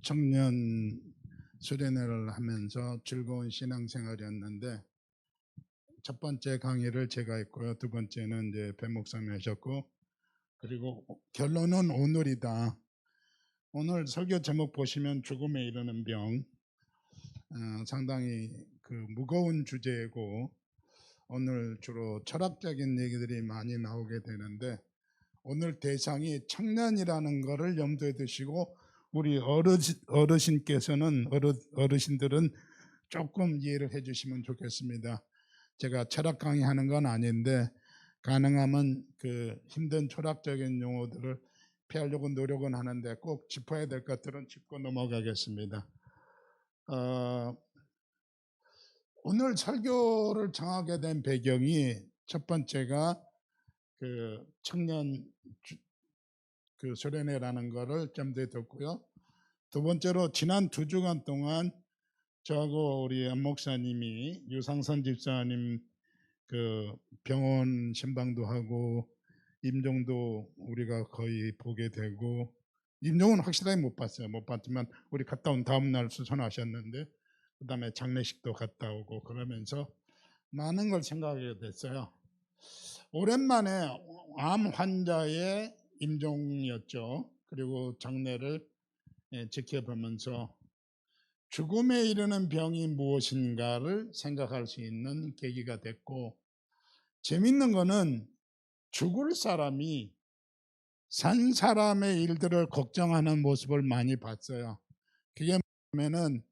청년 수련회를 하면서 즐거운 신앙생활이었는데, 첫 번째 강의를 제가 했고요. 두 번째는 이제 배 목사님이 하셨고, 그리고 결론은 오늘이다. 오늘 설교 제목 보시면 죽음에 이르는 병, 상당히 무거운 주제고, 오늘 주로 철학적인 얘기들이 많이 나오게 되는데, 오늘 대상이 청년이라는 것을 염두에 두시고 우리 어르신들은 조금 이해를 해주시면 좋겠습니다. 제가 철학 강의하는 건 아닌데 가능하면 힘든 철학적인 용어들을 피하려고 노력은 하는데 꼭 짚어야 될 것들은 짚고 넘어가겠습니다. 오늘 설교를 정하게 된 배경이 첫 번째가 청년 수련회라는 거를 염두에 뒀고요. 두 번째로 지난 2주간 동안 저하고 우리 안 목사님이 유상선 집사님 병원 신방도 하고, 임종도 우리가 거의 보게 되고, 임종은 확실하게 못 봤어요. 못 봤지만 우리 갔다 온 다음 날 수선하셨는데, 그 다음에 장례식도 갔다 오고 그러면서 많은 걸 생각하게 됐어요. 오랜만에 암 환자의 임종이었죠. 그리고 장례를 지켜보면서 죽음에 이르는 병이 무엇인가를 생각할 수 있는 계기가 됐고, 재밌는 거는 죽을 사람이 산 사람의 일들을 걱정하는 모습을 많이 봤어요. 그게 뭐냐면은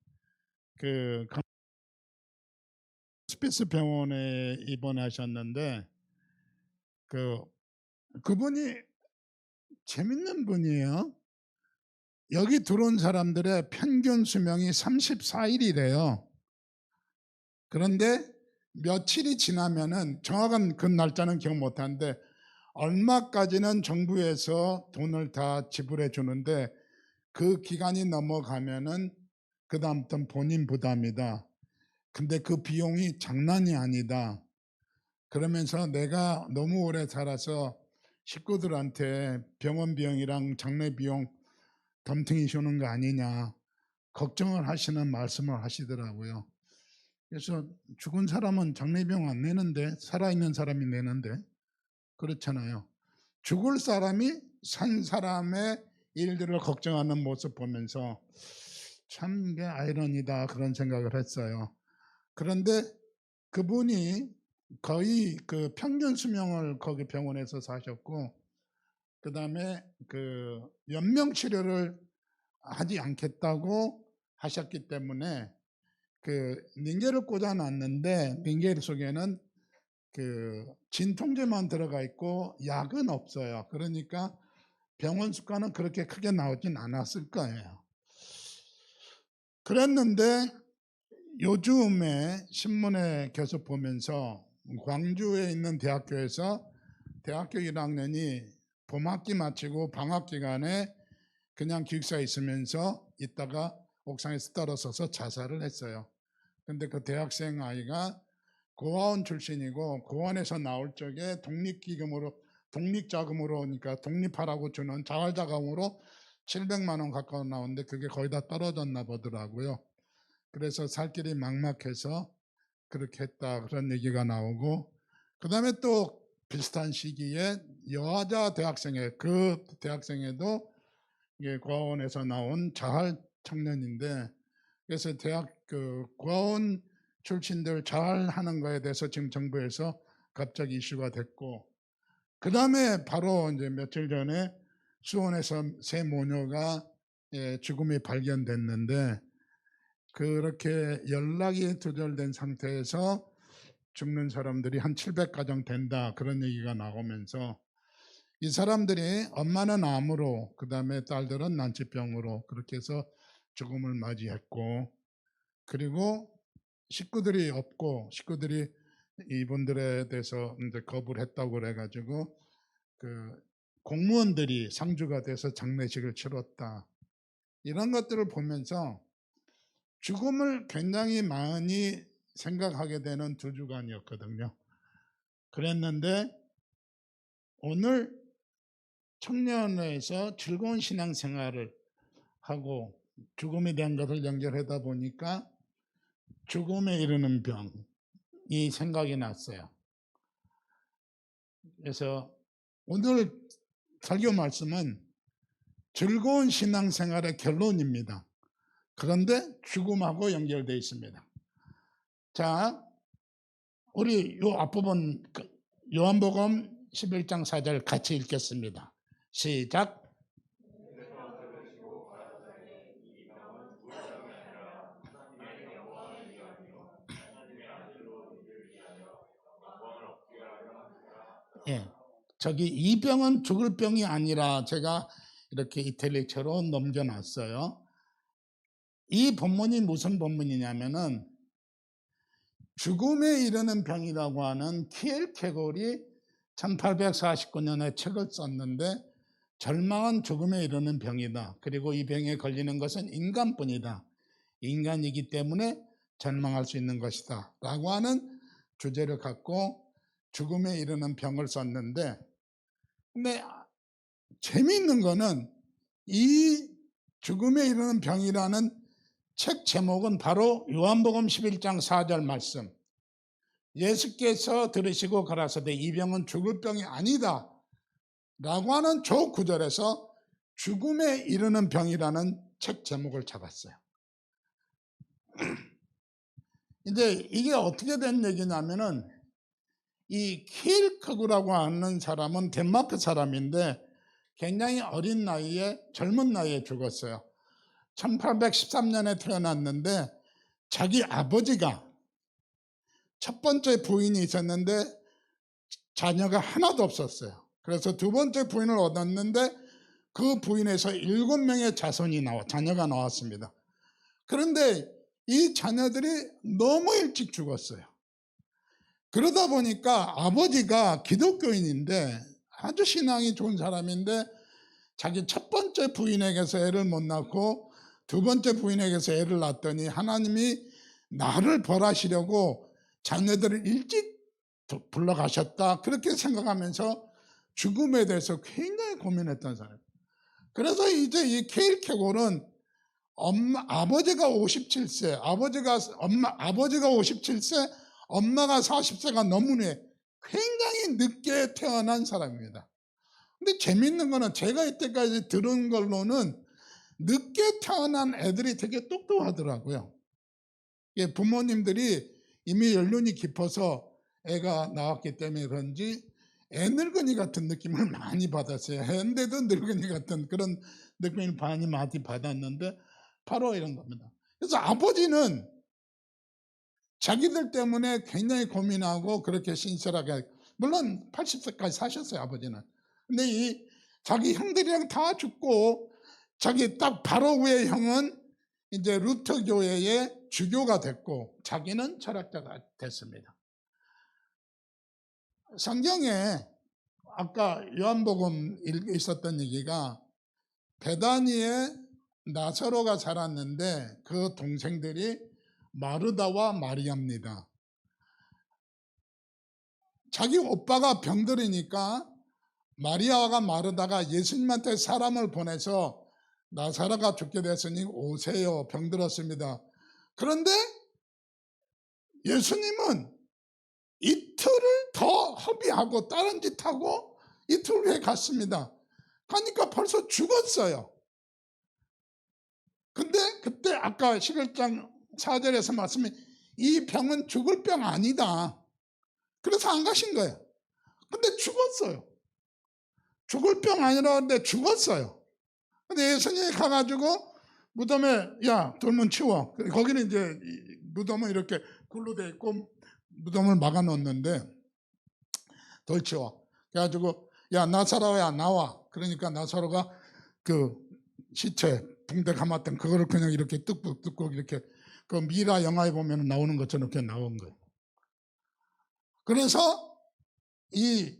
스피스 병원에 입원하셨는데 그분이 재밌는 분이에요. 여기 들어온 사람들의 평균 수명이 34일이래요. 그런데 며칠이 지나면은, 정확한 그 날짜는 기억 못하는데 얼마까지는 정부에서 돈을 다 지불해 주는데 그 기간이 넘어가면은 그 다음부터는 본인 부담이다. 근데 그 비용이 장난이 아니다. 그러면서 내가 너무 오래 살아서 식구들한테 병원 비용이랑 장례 비용 덤탱이 씌우는 거 아니냐 걱정을 하시는 말씀을 하시더라고요. 그래서 죽은 사람은 장례비용 안 내는데 살아있는 사람이 내는데, 그렇잖아요. 죽을 사람이 산 사람의 일들을 걱정하는 모습 보면서 참 이게 아이러니다 그런 생각을 했어요. 그런데 그분이 거의 평균 수명을 거기 병원에서 사셨고, 그 다음에 연명 치료를 하지 않겠다고 하셨기 때문에 링겔을 꽂아놨는데 링겔 속에는 진통제만 들어가 있고 약은 없어요. 그러니까 병원 수가는 그렇게 크게 나오진 않았을 거예요. 그랬는데 요즘에 신문에 계속 보면서 광주에 있는 대학교에서 대학교 1학년이 봄학기 마치고 방학 기간에 그냥 기숙사에 있으면서 있다가 옥상에서 떨어져서 자살을 했어요. 근데 그 대학생 아이가 고아원 출신이고, 고아원에서 나올 적에 독립자금으로, 그러니까 독립하라고 주는 자활자금으로 700만 원 가까워 나오는데 그게 거의 다 떨어졌나 보더라고요. 그래서 살 길이 막막해서 그렇게 했다 그런 얘기가 나오고, 그 다음에 또 비슷한 시기에 여자 대학생에도 이게 고아원에서 나온 자활 청년인데, 그래서 대학 고아원 출신들 자활하는 거에 대해서 지금 정부에서 갑자기 이슈가 됐고, 그 다음에 바로 이제 며칠 전에 수원에서 새 모녀가 죽음이 발견됐는데, 그렇게 연락이 두절된 상태에서 죽는 사람들이 한 700가정 된다 그런 얘기가 나오면서, 이 사람들이 엄마는 암으로, 그 다음에 딸들은 난치병으로 그렇게 해서 죽음을 맞이했고, 그리고 식구들이 없고, 식구들이 이분들에 대해서 이제 거부를 했다고 그래가지고 공무원들이 상주가 돼서 장례식을 치렀다. 이런 것들을 보면서 죽음을 굉장히 많이 생각하게 되는 2주간이었거든요. 그랬는데 오늘 청년회에서 즐거운 신앙생활을 하고 죽음에 대한 것을 연결하다 보니까 죽음에 이르는 병이 생각이 났어요. 그래서 오늘 설교 말씀은 즐거운 신앙생활의 결론입니다. 그런데 죽음하고 연결되어 있습니다. 자, 우리 요 앞부분 요한복음 11장 4절 같이 읽겠습니다. 시작. 예, 저기 이 병은 죽을 병이 아니라 제가 이렇게 이탈리아어로 넘겨놨어요. 이 본문이 무슨 본문이냐면은 죽음에 이르는 병이라고 하는 키엘케골이 1849년에 책을 썼는데 절망은 죽음에 이르는 병이다. 그리고 이 병에 걸리는 것은 인간뿐이다. 인간이기 때문에 절망할 수 있는 것이다. 라고 하는 주제를 갖고 죽음에 이르는 병을 썼는데, 근데 재미있는 거는 이 죽음에 이르는 병이라는 책 제목은 바로 요한복음 11장 4절 말씀. 예수께서 들으시고 가라사대 이 병은 죽을 병이 아니다 라고 하는 저 구절에서 죽음에 이르는 병이라는 책 제목을 잡았어요. 이제 이게 어떻게 된 얘기냐면은 이 키엘케골이라고 하는 사람은 덴마크 사람인데 굉장히 어린 나이에 젊은 나이에 죽었어요. 1813년에 태어났는데 자기 아버지가 첫 번째 부인이 있었는데 자녀가 하나도 없었어요. 그래서 두 번째 부인을 얻었는데 그 부인에서 7명의 자녀가 나왔습니다. 그런데 이 자녀들이 너무 일찍 죽었어요. 그러다 보니까 아버지가 기독교인인데 아주 신앙이 좋은 사람인데 자기 첫 번째 부인에게서 애를 못 낳고 두 번째 부인에게서 애를 낳았더니 하나님이 나를 벌하시려고 자녀들을 일찍 불러가셨다. 그렇게 생각하면서 죽음에 대해서 굉장히 고민했던 사람. 그래서 이제 이 키엘케골은 아버지가 57세, 아버지가 57세, 엄마가 40세가 넘은 후에 굉장히 늦게 태어난 사람입니다. 근데 재밌는 거는 제가 이때까지 들은 걸로는 늦게 태어난 애들이 되게 똑똑하더라고요. 부모님들이 이미 연륜이 깊어서 애가 나왔기 때문에 그런지 애늙은이 같은 느낌을 많이 받았어요. 애인데도 늙은이 같은 그런 느낌을 많이 받았는데 바로 이런 겁니다. 그래서 아버지는 자기들 때문에 굉장히 고민하고 그렇게 신실하게, 물론 80세까지 사셨어요, 아버지는. 근데 이 자기 형들이랑 다 죽고 자기 딱 바로 위에 형은 이제 루터 교회의 주교가 됐고 자기는 철학자가 됐습니다. 성경에 아까 요한복음 있었던 얘기가 베다니에 나사로가 살았는데 그 동생들이 마르다와 마리아입니다. 자기 오빠가 병들으니까 마리아와 마르다가 예수님한테 사람을 보내서 나사로가 죽게 됐으니 오세요. 병들었습니다. 그런데 예수님은 이틀을 더 허비하고 다른 짓 하고 이틀 후에 갔습니다. 가니까 벌써 죽었어요. 근데 그때 아까 11장 4절에서 말씀이 이 병은 죽을 병 아니다. 그래서 안 가신 거예요. 근데 죽었어요. 죽을 병 아니라는데 죽었어요. 근데 예수님이 가가지고 무덤에 야 돌문 치워. 거기는 이제 무덤은 이렇게 굴로 돼 있고 무덤을 막아 놓는데 돌 치워. 그래가지고 야 나사로야 나와. 그러니까 나사로가 그 시체 붕대 감았던 그거를 그냥 이렇게 뚝뚝뚝 이렇게 그 미라 영화에 보면 나오는 것처럼 이렇게 나온 거예요. 그래서 이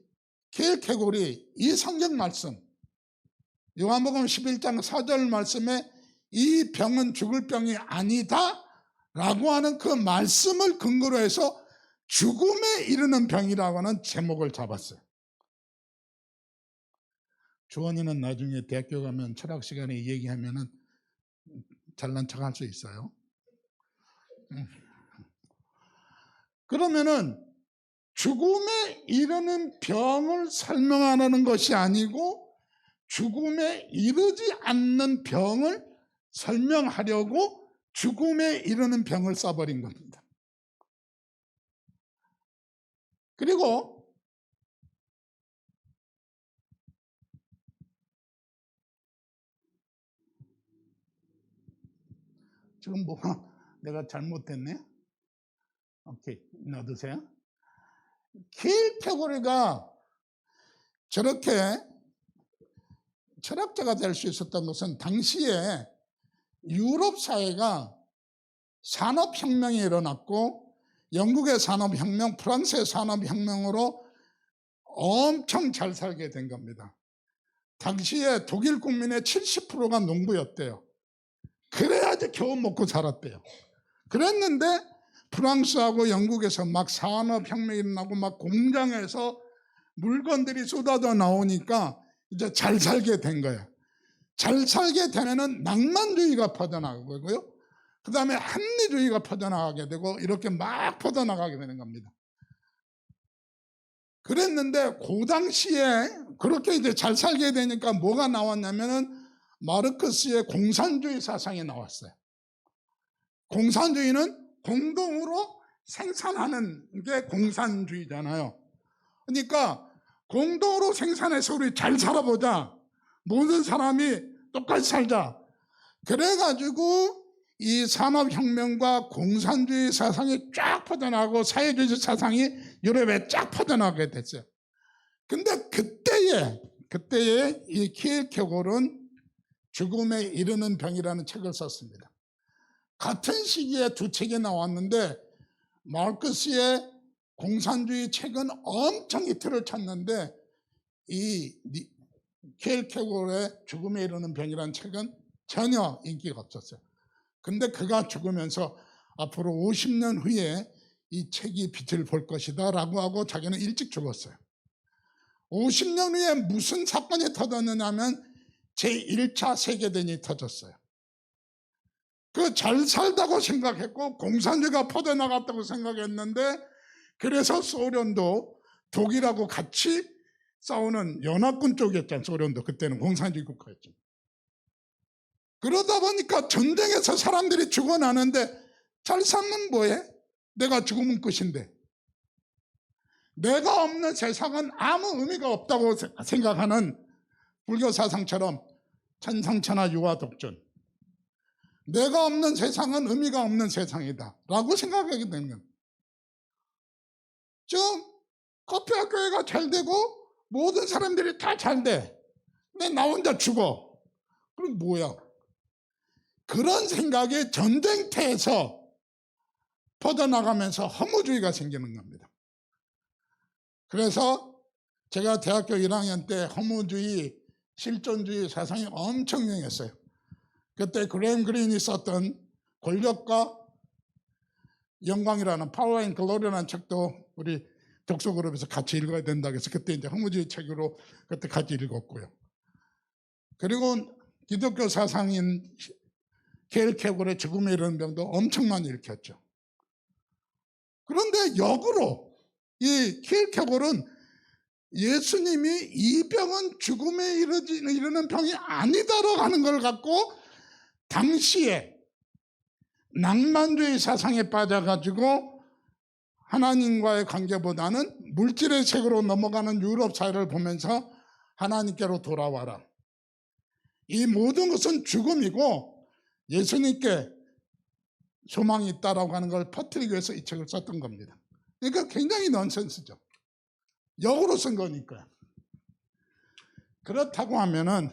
키엘케골이 이 성경 말씀 요한복음 11장 4절 말씀에 이 병은 죽을 병이 아니다 라고 하는 그 말씀을 근거로 해서 죽음에 이르는 병이라고 하는 제목을 잡았어요. 주원이는 나중에 대학교 가면 철학 시간에 이 얘기하면은 잘난 척 할 수 있어요. 그러면은 죽음에 이르는 병을 설명하는 것이 아니고 죽음에 이르지 않는 병을 설명하려고 죽음에 이르는 병을 써버린 겁니다. 그리고 지금 뭐 내가 잘못됐네. 오케이, 놔두세요. 킬케고르가 저렇게 철학자가 될 수 있었던 것은 당시에 유럽 사회가 산업혁명이 일어났고 영국의 산업혁명, 프랑스의 산업혁명으로 엄청 잘 살게 된 겁니다. 당시에 독일 국민의 70%가 농부였대요. 그래야지 겨우 먹고 살았대요. 그랬는데 프랑스하고 영국에서 막 산업혁명이 일어나고 막 공장에서 물건들이 쏟아져 나오니까 이제 잘 살게 된 거예요. 잘 살게 되면은 낭만주의가 퍼져나가고요. 그 다음에 합리주의가 퍼져나가게 되고 이렇게 막 퍼져나가게 되는 겁니다. 그랬는데 그 당시에 그렇게 이제 잘 살게 되니까 뭐가 나왔냐면은 마르크스의 공산주의 사상이 나왔어요. 공산주의는 공동으로 생산하는 게 공산주의잖아요. 그러니까 공동으로 생산해서 우리 잘 살아보자. 모든 사람이 똑같이 살자. 그래가지고 이 산업혁명과 공산주의 사상이 쫙 퍼져나가고 사회주의 사상이 유럽에 쫙 퍼져나가게 됐어요. 근데 그때에 이 킬케고르는 죽음에 이르는 병이라는 책을 썼습니다. 같은 시기에 두 책이 나왔는데 마르크스의 공산주의 책은 엄청 히트를 쳤는데 이 킬케고르의 죽음에 이르는 병이라는 책은 전혀 인기가 없었어요. 근데 그가 죽으면서 앞으로 50년 후에 이 책이 빛을 볼 것이다 라고 하고 자기는 일찍 죽었어요. 50년 후에 무슨 사건이 터졌느냐면 제1차 세계대전이 터졌어요. 그 잘 살다고 생각했고 공산주의가 퍼져나갔다고 생각했는데 그래서 소련도 독일하고 같이 싸우는 연합군 쪽이었잖아요. 소련도 그때는 공산주의 국가였죠. 그러다 보니까 전쟁에서 사람들이 죽어나는데 잘 살면 뭐해? 내가 죽으면 끝인데. 내가 없는 세상은 아무 의미가 없다고 생각하는 불교 사상처럼 천상천하 유아독존. 내가 없는 세상은 의미가 없는 세상이다 라고 생각하게 되는 거예요. 좀 커피와 교회가 잘 되고 모든 사람들이 다 잘 돼. 근데 나 혼자 죽어. 그럼 뭐야? 그런 생각이 전쟁터에서 퍼져나가면서 허무주의가 생기는 겁니다. 그래서 제가 대학교 1학년 때 허무주의, 실존주의 사상이 엄청 유행했어요. 그때 그레임 그린이 썼던 권력과 영광이라는 파워 앤 글로리라는 책도 우리 독서그룹에서 같이 읽어야 된다고 해서 그때 이제 허무주의 책으로 그때 같이 읽었고요. 그리고 기독교 사상인 킬케고르의 죽음에 이르는 병도 엄청 많이 읽혔죠. 그런데 역으로 이 킬케고르는 예수님이 이 병은 죽음에 이르는 병이 아니다라고 하는 걸 갖고 당시에 낭만주의 사상에 빠져가지고 하나님과의 관계보다는 물질의 세계로 넘어가는 유럽 사회를 보면서 하나님께로 돌아와라. 이 모든 것은 죽음이고 예수님께 소망이 있다라고 하는 걸 퍼뜨리기 위해서 이 책을 썼던 겁니다. 그러니까 굉장히 넌센스죠. 역으로 쓴 거니까. 그렇다고 하면은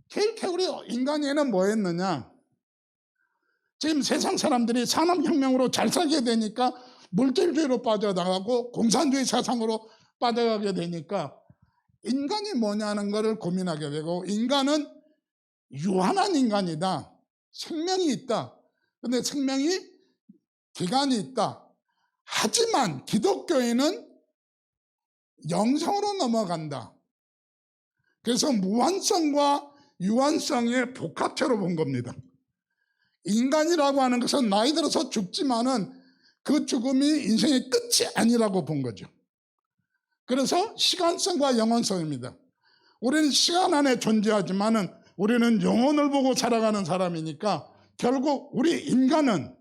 킬케고르 인간에는 뭐 했느냐? 지금 세상 사람들이 산업혁명으로 잘 살게 되니까 물질주의로 빠져나가고 공산주의 사상으로 빠져가게 되니까 인간이 뭐냐는 것을 고민하게 되고 인간은 유한한 인간이다. 생명이 있다. 근데 생명이 기간이 있다. 하지만 기독교인은 영성으로 넘어간다. 그래서 무한성과 유한성의 복합체로 본 겁니다. 인간이라고 하는 것은 나이 들어서 죽지만은 그 죽음이 인생의 끝이 아니라고 본 거죠. 그래서 시간성과 영원성입니다. 우리는 시간 안에 존재하지만은 우리는 영혼을 보고 살아가는 사람이니까 결국 우리 인간은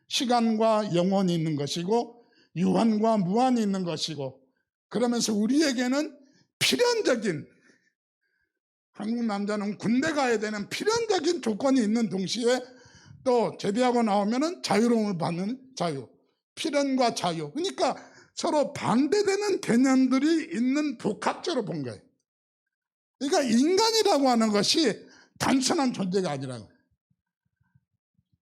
시간과 영혼이 있는 것이고 유한과 무한이 있는 것이고, 그러면서 우리에게는 필연적인, 한국 남자는 군대 가야 되는 필연적인 조건이 있는 동시에 또 제대하고 나오면은 자유로움을 받는 자유, 필연과 자유. 그러니까 서로 반대되는 개념들이 있는 복합체로 본 거예요. 그러니까 인간이라고 하는 것이 단순한 존재가 아니라고.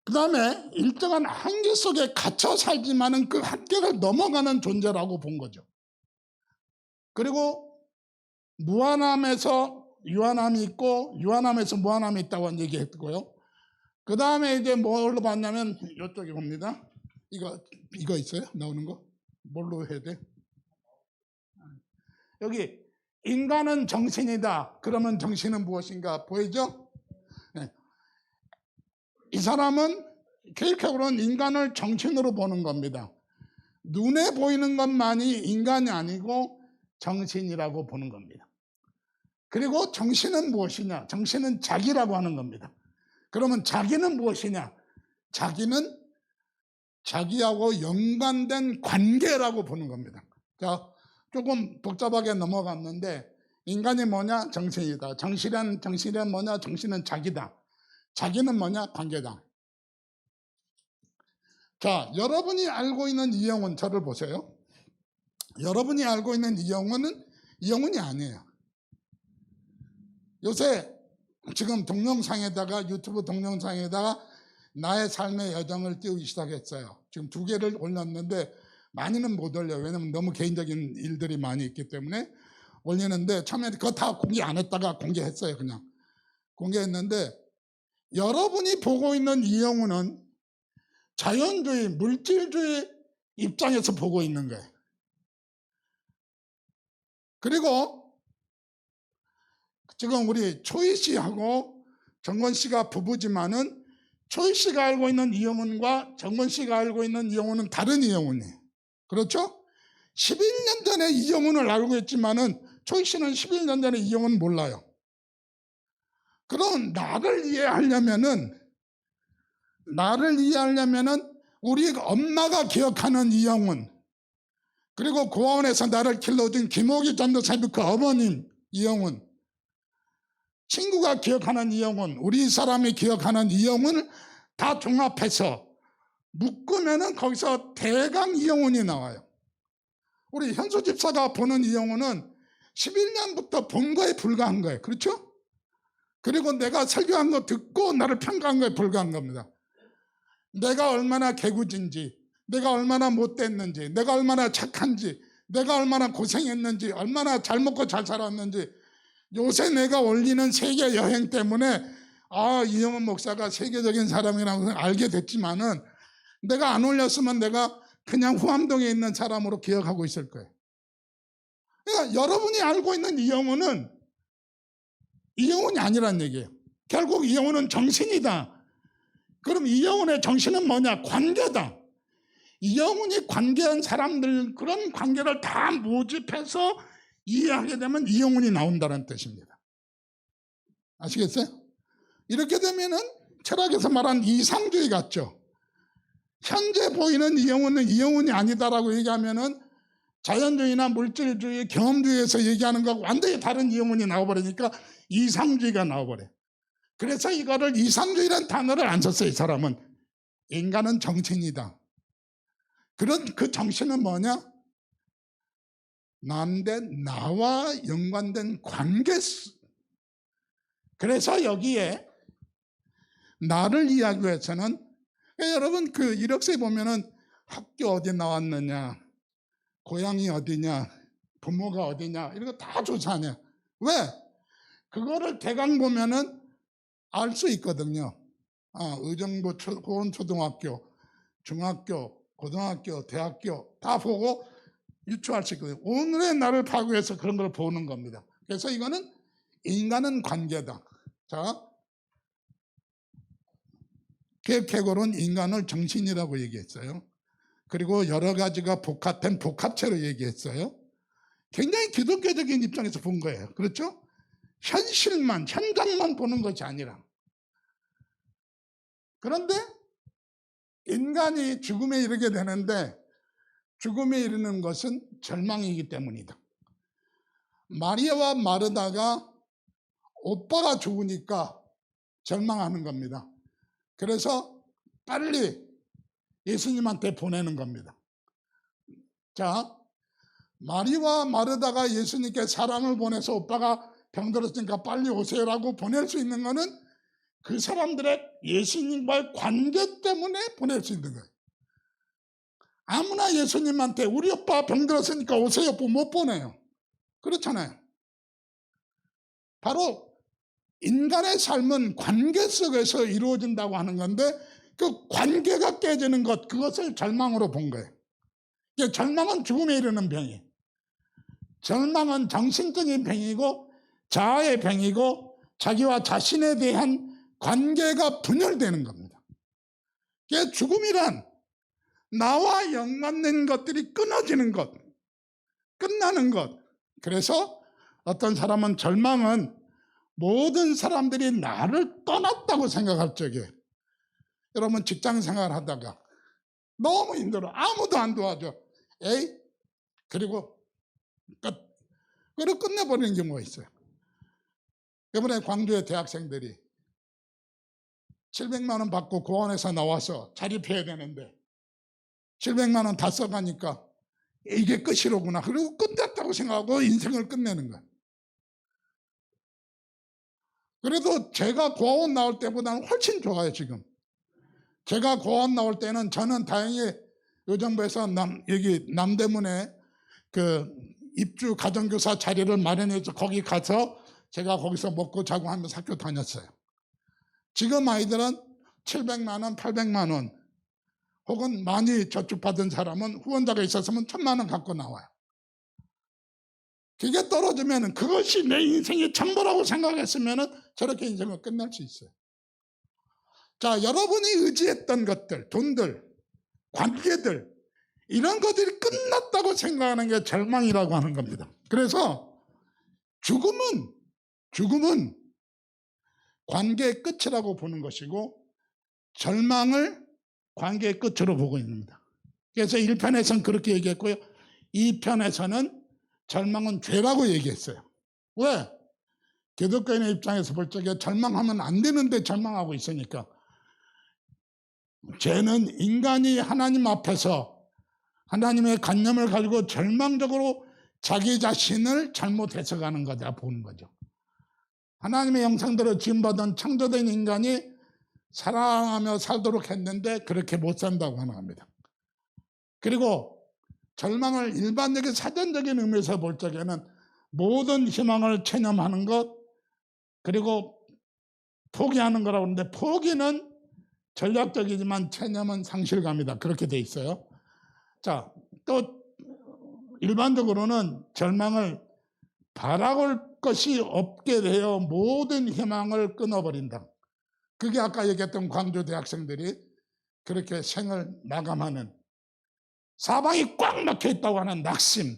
그 다음에 일정한 한계 속에 갇혀 살지만은 그 한계를 넘어가는 존재라고 본 거죠. 그리고 무한함에서 유한함이 있고 유한함에서 무한함이 있다고 얘기했고요. 그 다음에 이제 뭘로 봤냐면 이쪽에 봅니다. 이거 있어요? 나오는 거? 뭘로 해야 돼? 여기 인간은 정신이다. 그러면 정신은 무엇인가 보이죠? 네. 이 사람은 계획적으로는 인간을 정신으로 보는 겁니다. 눈에 보이는 것만이 인간이 아니고 정신이라고 보는 겁니다. 그리고 정신은 무엇이냐? 정신은 자기라고 하는 겁니다. 그러면 자기는 무엇이냐? 자기는 자기하고 연관된 관계라고 보는 겁니다. 자, 조금 복잡하게 넘어갔는데 인간이 뭐냐? 정신이다. 정신은 뭐냐? 정신은 자기다. 자기는 뭐냐? 관계다. 자, 여러분이 알고 있는 이 영혼, 저를 보세요. 여러분이 알고 있는 이 영혼은 이 영혼이 아니에요. 요새 지금 동영상에다가, 유튜브 동영상에다가 나의 삶의 여정을 띄우기 시작했어요. 지금 2개를 올렸는데 많이는 못 올려요. 왜냐면 너무 개인적인 일들이 많이 있기 때문에 올리는데, 처음에 그거 다 공개 안 했다가 공개했어요. 그냥 공개했는데, 여러분이 보고 있는 이 영혼은 자연주의, 물질주의 입장에서 보고 있는 거예요. 그리고 지금 우리 초희 씨하고 정건 씨가 부부지만은 초희 씨가 알고 있는 이 영혼과 정건 씨가 알고 있는 이 영혼은 다른 이 영혼이에요. 그렇죠? 11년 전에 이 영혼을 알고 있지만은 초희 씨는 11년 전에 이 영혼을 몰라요. 그럼 나를 이해하려면은 우리 엄마가 기억하는 이 영혼, 그리고 고아원에서 나를 길러준 김옥희 전도사님 그 어머님 이 영혼, 친구가 기억하는 이 영혼, 우리 사람이 기억하는 이 영혼을 다 종합해서 묶으면은 거기서 대강 이 영혼이 나와요. 우리 현수 집사가 보는 이 영혼은 11년부터 본 거에 불과한 거예요. 그렇죠? 그리고 내가 설교한 거 듣고 나를 평가한 거에 불과한 겁니다. 내가 얼마나 개구진지, 내가 얼마나 못됐는지, 내가 얼마나 착한지, 내가 얼마나 고생했는지, 얼마나 잘 먹고 잘 살았는지, 요새 내가 올리는 세계 여행 때문에 이영훈 목사가 세계적인 사람이라고 알게 됐지만은, 내가 안 올렸으면 내가 그냥 후암동에 있는 사람으로 기억하고 있을 거예요. 그러니까 여러분이 알고 있는 이 영혼은 이 영혼이 아니란 얘기예요. 결국 이 영혼은 정신이다. 그럼 이 영혼의 정신은 뭐냐? 관계다. 이 영혼이 관계한 사람들, 그런 관계를 다 모집해서 이해하게 되면 이 영혼이 나온다는 뜻입니다. 아시겠어요? 이렇게 되면은 철학에서 말한 이상주의 같죠. 현재 보이는 이 영혼은 이 영혼이 아니다라고 얘기하면은 자연주의나 물질주의, 경험주의에서 얘기하는 거하고 완전히 다른 이 영혼이 나와버리니까 이상주의가 나와버려요. 그래서 이거를 이상주의라는 단어를 안 썼어요. 이 사람은. 인간은 정신이다. 그런 그 정신은 뭐냐? 나와 연관된 관계. 그래서 여기에 나를 이해하기 위해서는, 여러분 그 이력서에 보면은 학교 어디 나왔느냐, 고향이 어디냐, 부모가 어디냐, 이런 거 다 조사하냐. 왜? 그거를 대강 보면은 알 수 있거든요. 의정부 고원초등학교, 중학교, 고등학교, 대학교 다 보고 유추할 수 있거든요. 오늘의 나를 파악해서 그런 걸 보는 겁니다. 그래서 이거는 인간은 관계다. 자, 케케골은 인간을 정신이라고 얘기했어요. 그리고 여러 가지가 복합된 복합체로 얘기했어요. 굉장히 기독교적인 입장에서 본 거예요. 그렇죠? 현실만, 현장만 보는 것이 아니라. 그런데 인간이 죽음에 이르게 되는데 죽음에 이르는 것은 절망이기 때문이다. 마리아와 마르다가 오빠가 죽으니까 절망하는 겁니다. 그래서 빨리 예수님한테 보내는 겁니다. 자, 마리아와 마르다가 예수님께 사람을 보내서 오빠가 병들었으니까 빨리 오세요라고 보낼 수 있는 거는 그 사람들의 예수님과의 관계 때문에 보낼 수 있는 거예요. 아무나 예수님한테 우리 오빠 병들었으니까 오세요 못 보내요. 그렇잖아요. 바로 인간의 삶은 관계 속에서 이루어진다고 하는 건데 그 관계가 깨지는 것, 그것을 절망으로 본 거예요. 절망은 죽음에 이르는 병이에요. 절망은 정신적인 병이고 자아의 병이고 자기와 자신에 대한 관계가 분열되는 겁니다. 죽음이란 나와 연관된 것들이 끊어지는 것, 끝나는 것. 그래서 어떤 사람은 절망은 모든 사람들이 나를 떠났다고 생각할 적에, 여러분 직장 생활 하다가 너무 힘들어, 아무도 안 도와줘, 에이, 그리고 끝. 그리고 끝내버리는 경우가 있어요. 이번에 광주의 대학생들이 700만 원 받고 고원에서 나와서 자립해야 되는데 700만 원 다 써가니까 이게 끝이로구나. 그리고 끝났다고 생각하고 인생을 끝내는 거예요. 그래도 제가 고원 나올 때보다는 훨씬 좋아요. 지금 제가 고원 나올 때는 저는 다행히 의정부에서 여기 남대문에 그 입주 가정교사 자리를 마련해서 거기 가서 제가 거기서 먹고 자고 하면서 학교 다녔어요. 지금 아이들은 700만 원, 800만 원 혹은 많이 저축받은 사람은 후원자가 있었으면 1000만 원 갖고 나와요. 그게 떨어지면 그것이 내 인생의 전부라고 생각했으면 저렇게 인생을 끝낼 수 있어요. 자, 여러분이 의지했던 것들, 돈들, 관계들, 이런 것들이 끝났다고 생각하는 게 절망이라고 하는 겁니다. 그래서 죽음은 관계의 끝이라고 보는 것이고 절망을 관계의 끝으로 보고 있습니다. 그래서 1편에서는 그렇게 얘기했고요. 2편에서는 절망은 죄라고 얘기했어요. 왜? 기독교인의 입장에서 볼 적에 절망하면 안 되는데 절망하고 있으니까. 죄는 인간이 하나님 앞에서 하나님의 관념을 가지고 절망적으로 자기 자신을 잘못 해석하는 거다 보는 거죠. 하나님의 형상대로 지음받은 창조된 인간이 사랑하며 살도록 했는데 그렇게 못 산다고 하는 겁니다. 그리고 절망을 일반적인 사전적인 의미에서 볼 적에는 모든 희망을 체념하는 것, 그리고 포기하는 거라고 하는데 포기는 전략적이지만 체념은 상실감이다. 그렇게 돼 있어요. 자, 또 일반적으로는 절망을 바라볼 것이 없게 되어 모든 희망을 끊어버린다. 그게 아까 얘기했던 광주 대학생들이 그렇게 생을 마감하는, 사방이 꽉 막혀 있다고 하는 낙심,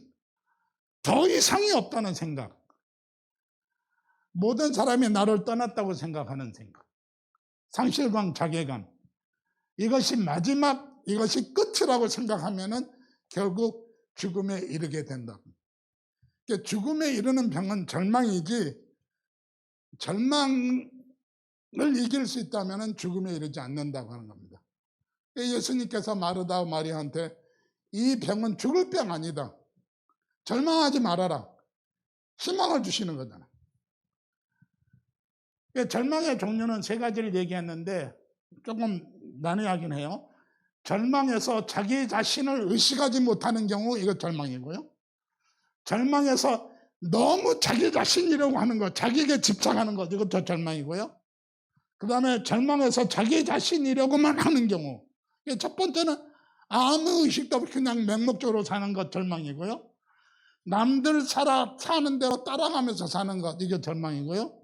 더 이상이 없다는 생각, 모든 사람이 나를 떠났다고 생각하는 생각, 상실감, 자괴감, 이것이 마지막, 이것이 끝이라고 생각하면은 결국 죽음에 이르게 된다. 죽음에 이르는 병은 절망이지, 절망을 이길 수 있다면 죽음에 이르지 않는다고 하는 겁니다. 예수님께서 마르다와 마리아한테 이 병은 죽을 병 아니다, 절망하지 말아라, 희망을 주시는 거잖아요. 절망의 종류는 세 가지를 얘기했는데 조금 난해하긴 해요. 절망에서 자기 자신을 의식하지 못하는 경우, 이거 절망이고요. 절망에서 너무 자기 자신이라고 하는 것, 자기에게 집착하는 것, 이것도 절망이고요. 그 다음에 절망에서 자기 자신이라고만 하는 경우, 첫 번째는 아무 의식도 없이 그냥 맹목적으로 사는 것, 절망이고요. 남들 사는 대로 따라가면서 사는 것, 이게 절망이고요.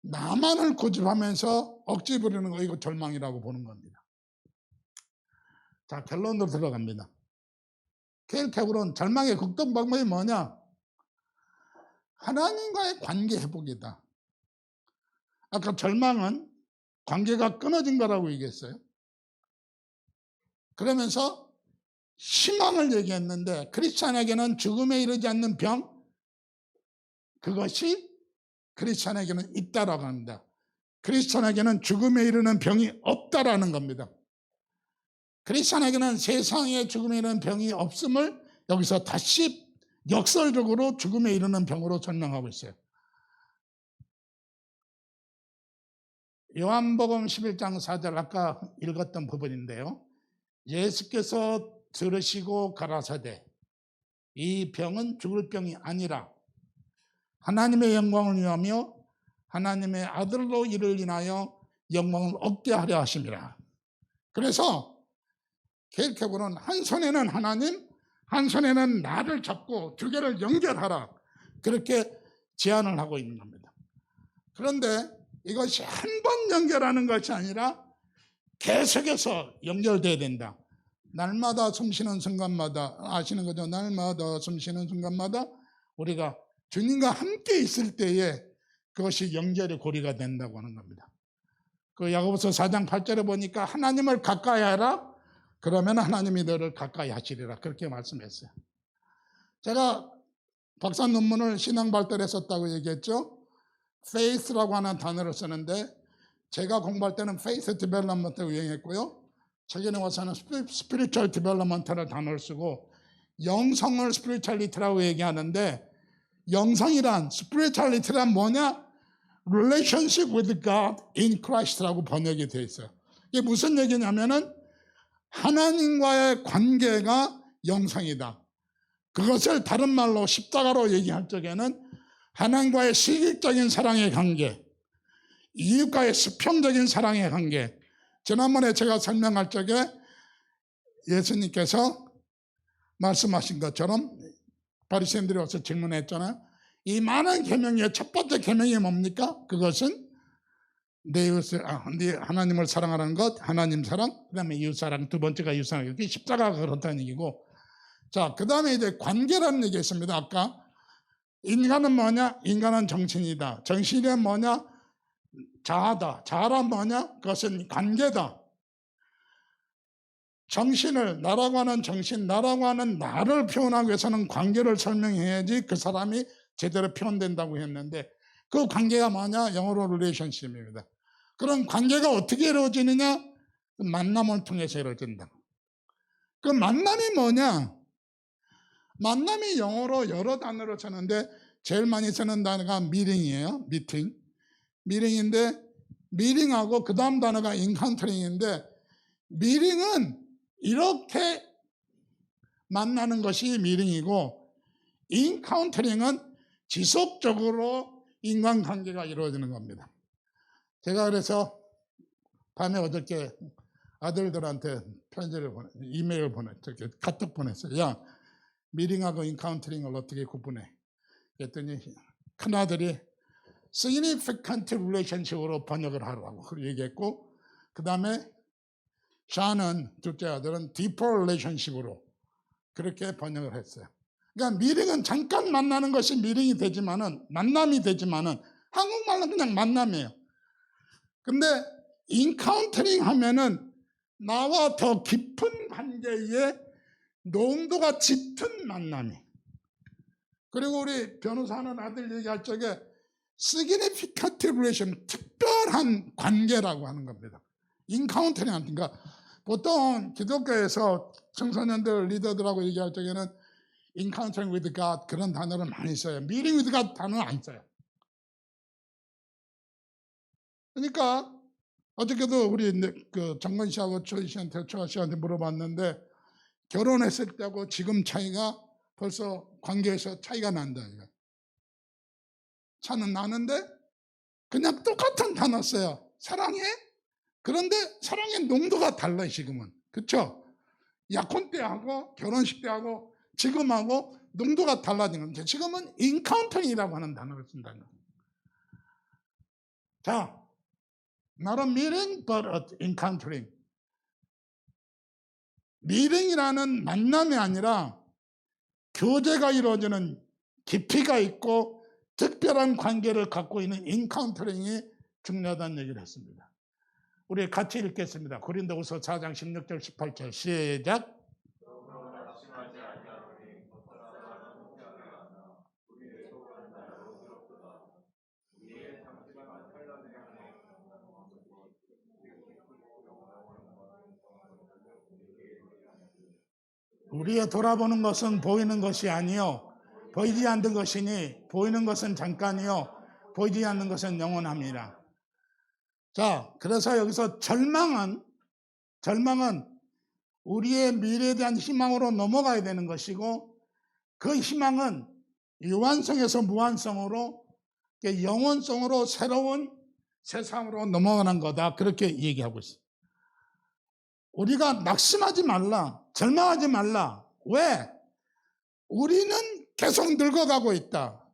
나만을 고집하면서 억지 부리는 거, 이거 절망이라고 보는 겁니다. 자, 결론으로 들어갑니다. 케일케고는 절망의 극동 방법이 뭐냐? 하나님과의 관계 회복이다. 아까 절망은 관계가 끊어진 거라고 얘기했어요. 그러면서 희망을 얘기했는데, 크리스찬에게는 죽음에 이르지 않는 병, 그것이 크리스찬에게는 있다라고 합니다. 크리스찬에게는 죽음에 이르는 병이 없다라는 겁니다. 크리스찬에게는 세상에 죽음에 이르는 병이 없음을 여기서 다시 역설적으로 죽음에 이르는 병으로 설명하고 있어요. 요한복음 11장 4절 아까 읽었던 부분인데요. 예수께서 들으시고 가라사대 이 병은 죽을 병이 아니라 하나님의 영광을 위하며 하나님의 아들로 이를 인하여 영광을 얻게 하려 하심이라. 그래서 케일케고는 한 손에는 하나님, 한 손에는 나를 잡고 두 개를 연결하라, 그렇게 제안을 하고 있는 겁니다. 그런데 이것이 한 번 연결하는 것이 아니라 계속해서 연결돼야 된다. 날마다 숨쉬는 순간마다, 아시는 거죠? 날마다 숨쉬는 순간마다 우리가 주님과 함께 있을 때에 그것이 연결의 고리가 된다고 하는 겁니다. 그 야고보서 4장 8절에 보니까 하나님을 가까이 하라, 그러면 하나님이 너를 가까이 하시리라, 그렇게 말씀했어요. 제가 박사 논문을 신앙 발달에 썼다고 얘기했죠. faith라고 하는 단어를 쓰는데, 제가 공부할 때는 faith development를 유행했고요. 최근에 와서는 spiritual development라는 단어를 쓰고, 영성을 spirituality라고 얘기하는데, 영성이란, spirituality란 뭐냐? relationship with God in Christ라고 번역이 되어 있어요. 이게 무슨 얘기냐면은 하나님과의 관계가 영성이다. 그것을 다른 말로 십자가로 얘기할 적에는 하나님과의 시기적인 사랑의 관계, 이웃과의 수평적인 사랑의 관계. 지난번에 제가 설명할 적에 예수님께서 말씀하신 것처럼 바리새인들이 와서 질문했잖아요. 이 많은 계명의 첫 번째 계명이 뭡니까? 그것은 내 이웃을, 하나님을 사랑하는 것, 하나님 사랑, 그 다음에 이웃 사랑, 두 번째가 이웃 사랑. 이게 십자가가 그렇다는 얘기고, 자, 그 다음에 이제 관계라는 얘기 있습니다. 아까 인간은 뭐냐? 인간은 정신이다. 정신이 뭐냐? 자아다. 자아란 뭐냐? 그것은 관계다. 정신을, 나라고 하는 정신, 나라고 하는 나를 표현하기 위해서는 관계를 설명해야지 그 사람이 제대로 표현된다고 했는데, 그 관계가 뭐냐? 영어로 relationship입니다. 그런 관계가 어떻게 이루어지느냐? 만남을 통해서 이루어진다. 그 만남이 뭐냐? 만남이 영어로 여러 단어로 쓰는데 제일 많이 쓰는 단어가 미팅이에요. 미팅인데, 미팅하고 그 다음 단어가 인카운터링인데, 미팅은 이렇게 만나는 것이 미팅이고, 인카운터링은 지속적으로 인간관계가 이루어지는 겁니다. 제가 그래서 밤에 어저께 아들들한테 편지를 이메일 카톡 보냈어요. 야, 미팅하고 인카운터링을 어떻게 구분해? 그랬더니 큰아들이 significant relationship으로 번역을 하라고 얘기했고, 그 다음에 샤는, 둘째 아들은 deeper relationship으로 그렇게 번역을 했어요. 그러니까 미팅은 잠깐 만나는 것이 미팅이 되지만은, 만남이 되지만은, 한국말로 그냥 만남이에요. 근데 인카운터링 하면은 나와 더 깊은 관계에 농도가 짙은 만남이. 그리고 우리 변호사는 아들 얘기할 적에 significant relation, 특별한 관계라고 하는 겁니다. 인카운터링 하니까 보통 기독교에서 청소년들 리더들하고 얘기할 적에는 encountering with God 그런 단어를 많이 써요. meeting with God 단어는 안 써요. 그러니까 어저께도 우리 그 정건 씨하고 초아 씨한테 물어봤는데, 결혼했을 때하고 지금 차이가 벌써 관계에서 차이가 난다. 차는 나는데 그냥 똑같은 단어 써요. 사랑해? 그런데 사랑의 농도가 달라요. 지금은. 그렇죠? 약혼 때하고 결혼식 때하고 지금하고 농도가 달라진 겁니다. 지금은 인카운터링이라고 하는 단어를 쓴다는 거예요. 자, not a meeting but an encountering. 미팅이라는 만남이 아니라 교제가 이루어지는 깊이가 있고 특별한 관계를 갖고 있는 인카운터링이 중요하다는 얘기를 했습니다. 우리 같이 읽겠습니다. 고린도후서 4장 16절 18절 시작. 우리의 돌아보는 것은 보이는 것이 아니요 보이지 않는 것이니 보이는 것은 잠깐이요 보이지 않는 것은 영원합니다. 자, 그래서 여기서 절망은 우리의 미래에 대한 희망으로 넘어가야 되는 것이고 그 희망은 유한성에서 무한성으로 영원성으로 새로운 세상으로 넘어가는 거다. 그렇게 얘기하고 있어요. 우리가 낙심하지 말라. 절망하지 말라. 왜? 우리는 계속 늙어가고 있다.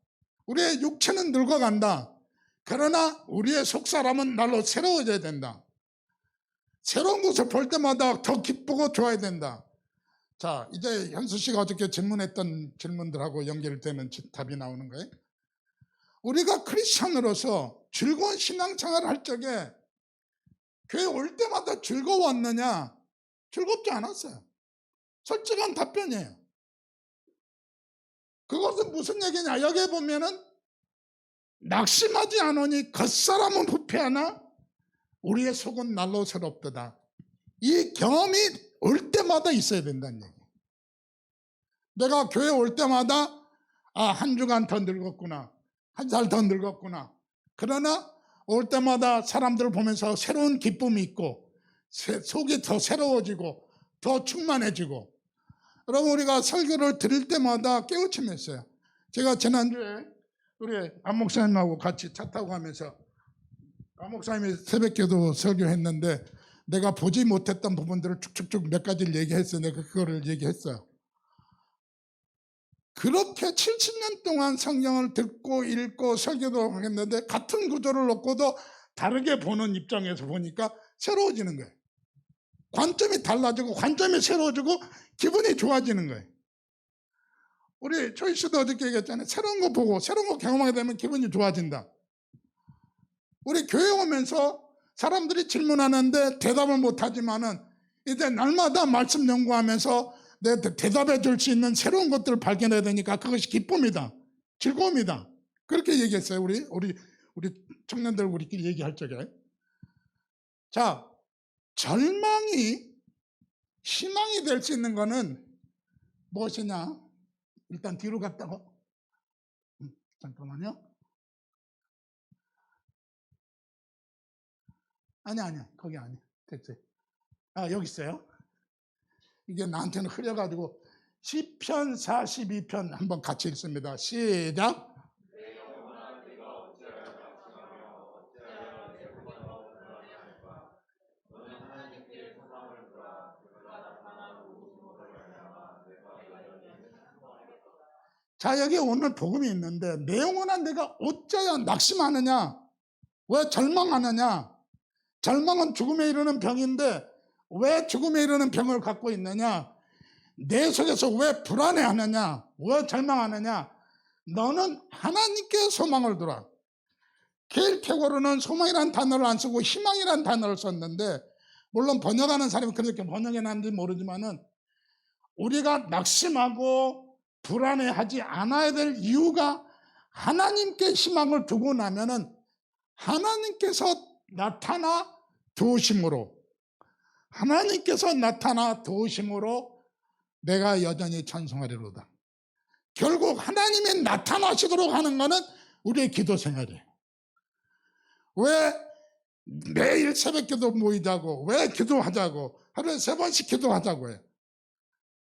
우리의 육체는 늙어간다. 그러나 우리의 속사람은 날로 새로워져야 된다. 새로운 것을 볼 때마다 더 기쁘고 좋아야 된다. 자, 이제 현수 씨가 어저께 질문했던 질문들하고 연결되는 답이 나오는 거예요. 우리가 크리스천으로서 즐거운 신앙생활을 할 적에 교회 올 때마다 즐거웠느냐? 즐겁지 않았어요. 솔직한 답변이에요. 그것은 무슨 얘기냐? 여기 보면은 낙심하지 않으니 겉사람은 부패하나 우리의 속은 날로 새롭도다. 이 경험이 올 때마다 있어야 된다는 얘기. 내가 교회 올 때마다 한 주간 더 늙었구나. 한 살 더 늙었구나. 그러나 올 때마다 사람들을 보면서 새로운 기쁨이 있고 속이 더 새로워지고 더 충만해지고. 여러분, 우리가 설교를 드릴 때마다 깨우침이 있어요. 제가 지난주에 우리 안 목사님하고 같이 차 타고 가면서 안 목사님이 새벽기도 설교했는데 내가 보지 못했던 부분들을 쭉쭉쭉 몇 가지를 얘기했어요. 내가 그거를 얘기했어요. 그렇게 70년 동안 성경을 듣고 읽고 설교도 했는데 같은 구조를 놓고도 다르게 보는 입장에서 보니까 새로워지는 거예요. 관점이 달라지고 관점이 새로워지고 기분이 좋아지는 거예요. 우리 초이스도 어저께 얘기했잖아요. 새로운 거 보고 새로운 거 경험하게 되면 기분이 좋아진다. 우리 교회 오면서 사람들이 질문하는데 대답을 못하지만은 이제 날마다 말씀 연구하면서 내 대답해 줄 수 있는 새로운 것들을 발견해야 되니까 그것이 기쁨이다. 즐거움이다. 그렇게 얘기했어요. 우리 청년들 우리끼리 얘기할 적에. 자, 절망이 희망이 될 수 있는 거는 무엇이냐? 일단 뒤로 갔다가 잠깐만요. 아니 거기 아니야. 됐어요. 여기 있어요. 이게 나한테는 흐려가지고 시편 42편 한번 같이 읽습니다. 시작. 자, 여기 오늘 복음이 있는데 내용은 내가 어쩌야 낙심하느냐? 왜 절망하느냐? 절망은 죽음에 이르는 병인데 왜 죽음에 이르는 병을 갖고 있느냐? 내 속에서 왜 불안해하느냐? 왜 절망하느냐? 너는 하나님께 소망을 두라. 케일케고르는 소망이라는 단어를 안 쓰고 희망이라는 단어를 썼는데 물론 번역하는 사람이 그렇게 번역해놨는지 모르지만은 우리가 낙심하고 불안해하지 않아야 될 이유가 하나님께 희망을 두고 나면은 하나님께서 나타나 도우심으로 내가 여전히 찬송하리로다. 결국 하나님이 나타나시도록 하는 것은 우리의 기도 생활이에요. 왜 매일 새벽기도 모이자고, 왜 기도하자고, 하루에 3번씩 기도하자고 해요.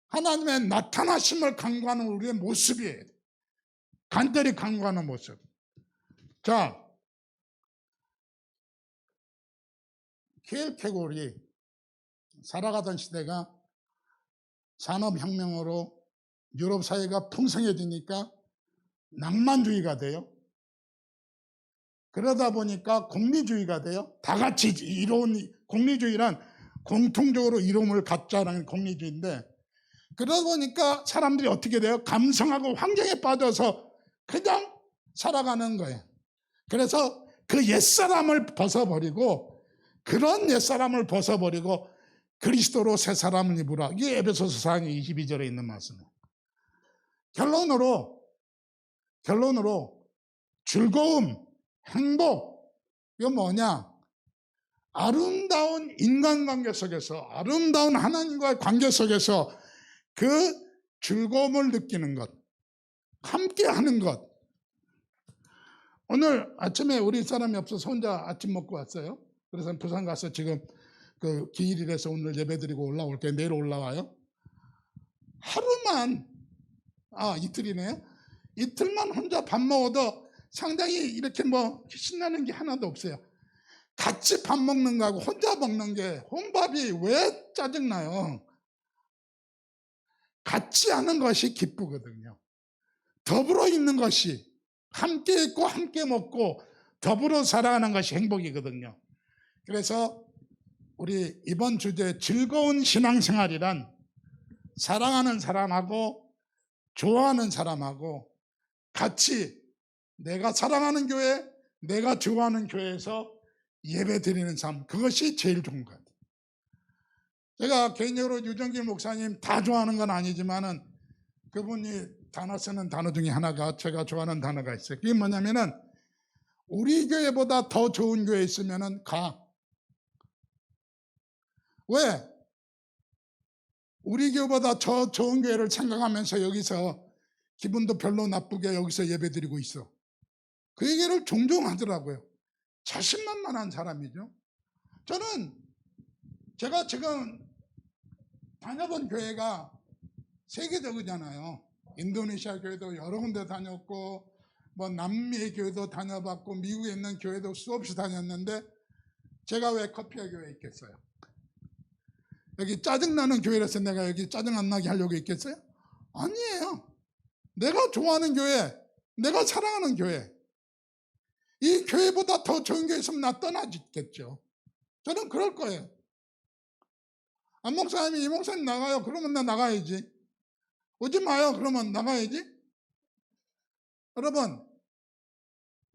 하나님의 나타나심을 간구하는 우리의 모습이에요. 간절히 간구하는 모습. 자, 케일케고르이 살아가던 시대가 산업혁명으로 유럽 사회가 풍성해지니까 낭만주의가 돼요. 그러다 보니까 공리주의가 돼요. 다 같이 이로운 공리주의란 공통적으로 이름을 갖자라는 공리주의인데, 그러다 보니까 사람들이 어떻게 돼요? 감성하고 환경에 빠져서 그냥 살아가는 거예요. 그래서 그 옛사람을 벗어버리고, 그런 옛사람을 벗어버리고 그리스도로 새 사람을 입으라. 이게 에베소서 4장 22절에 있는 말씀이에요. 결론으로 즐거움, 행복, 이거 뭐냐? 아름다운 인간관계 속에서, 아름다운 하나님과의 관계 속에서 그 즐거움을 느끼는 것, 함께 하는 것. 오늘 아침에 우리 사람이 없어서 혼자 아침 먹고 왔어요. 그래서 부산 가서 지금 그 기일이라서 오늘 예배드리고 올라올게요. 내일 올라와요. 하루만, 이틀이네요. 이틀만 혼자 밥 먹어도 상당히 이렇게 뭐 신나는 게 하나도 없어요. 같이 밥 먹는 거하고 혼자 먹는 게, 혼밥이 왜 짜증나요? 같이 하는 것이 기쁘거든요. 더불어 있는 것이, 함께 있고 함께 먹고 더불어 살아가는 것이 행복이거든요. 그래서 우리 이번 주제 즐거운 신앙생활이란 사랑하는 사람하고 좋아하는 사람하고 같이 내가 사랑하는 교회, 내가 좋아하는 교회에서 예배 드리는 삶, 그것이 제일 좋은 것 같아요. 제가 개인적으로 유정길 목사님 다 좋아하는 건 아니지만은 그분이 단어 쓰는 단어 중에 하나가 제가 좋아하는 단어가 있어요. 그게 뭐냐면은 우리 교회보다 더 좋은 교회 있으면은 가. 왜? 우리 교회보다 더 좋은 교회를 생각하면서 여기서 기분도 별로 나쁘게 여기서 예배드리고 있어. 그 얘기를 종종 하더라고요. 자신만만한 사람이죠. 저는 제가 지금 다녀본 교회가 세계적이잖아요. 인도네시아 교회도 여러 군데 다녔고, 뭐 남미의 교회도 다녀봤고, 미국에 있는 교회도 수없이 다녔는데 제가 왜 커피와 교회에 있겠어요? 여기 짜증나는 교회라서 내가 여기 짜증 안 나게 하려고 있겠어요? 아니에요. 내가 좋아하는 교회, 내가 사랑하는 교회, 이 교회보다 더 좋은 교회 있으면 나 떠나겠죠. 저는 그럴 거예요. 안 목사님이 이 목사님 나가요. 그러면 나 나가야지. 오지 마요. 그러면 나가야지. 여러분,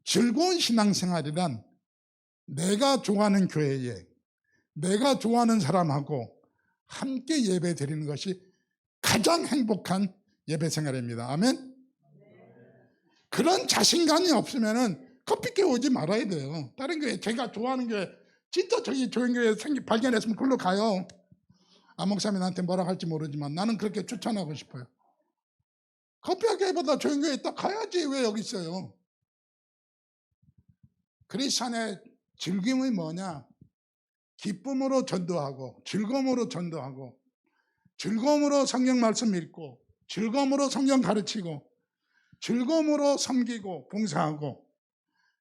즐거운 신앙생활이란 내가 좋아하는 교회에 내가 좋아하는 사람하고 함께 예배 드리는 것이 가장 행복한 예배 생활입니다. 아멘. 그런 자신감이 없으면은 커피교회 오지 말아야 돼요. 다른 교회, 제가 좋아하는 교회, 진짜 저기 좋은 교회 발견했으면 그걸로 가요. 안 목사님이 나한테 뭐라 할지 모르지만 나는 그렇게 추천하고 싶어요. 커피와 교회보다 좋은 교회 딱 가야지. 왜 여기 있어요? 크리스찬의 즐김이 뭐냐? 기쁨으로 전도하고, 즐거움으로 전도하고, 즐거움으로 성경 말씀 읽고, 즐거움으로 성경 가르치고, 즐거움으로 섬기고 봉사하고,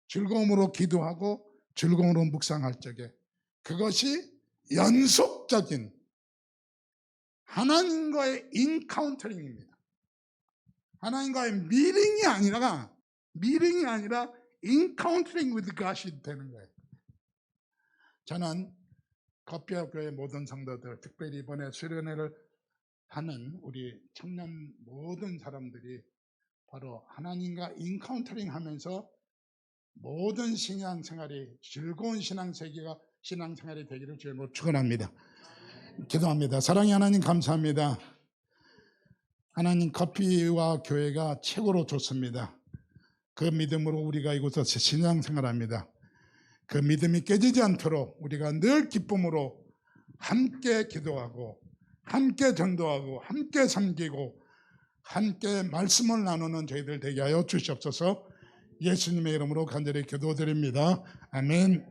즐거움으로 기도하고, 즐거움으로 묵상할 적에, 그것이 연속적인 하나님과의 인카운터링입니다. 하나님과의 미링이 아니라 인카운터링 with God이 되는 거예요. 저는 커피와 교회 모든 성도들, 특별히 이번에 수련회를 하는 우리 청년 모든 사람들이 바로 하나님과 인카운터링 하면서 모든 신앙생활이 즐거운 신앙생활이 되기를 주님으로 축원합니다. 기도합니다. 사랑의 하나님 감사합니다. 하나님, 커피와 교회가 최고로 좋습니다. 그 믿음으로 우리가 이곳에서 신앙생활합니다. 그 믿음이 깨지지 않도록 우리가 늘 기쁨으로 함께 기도하고 함께 전도하고 함께 섬기고 함께 말씀을 나누는 저희들 되게 하여 주시옵소서. 예수님의 이름으로 간절히 기도드립니다. 아멘.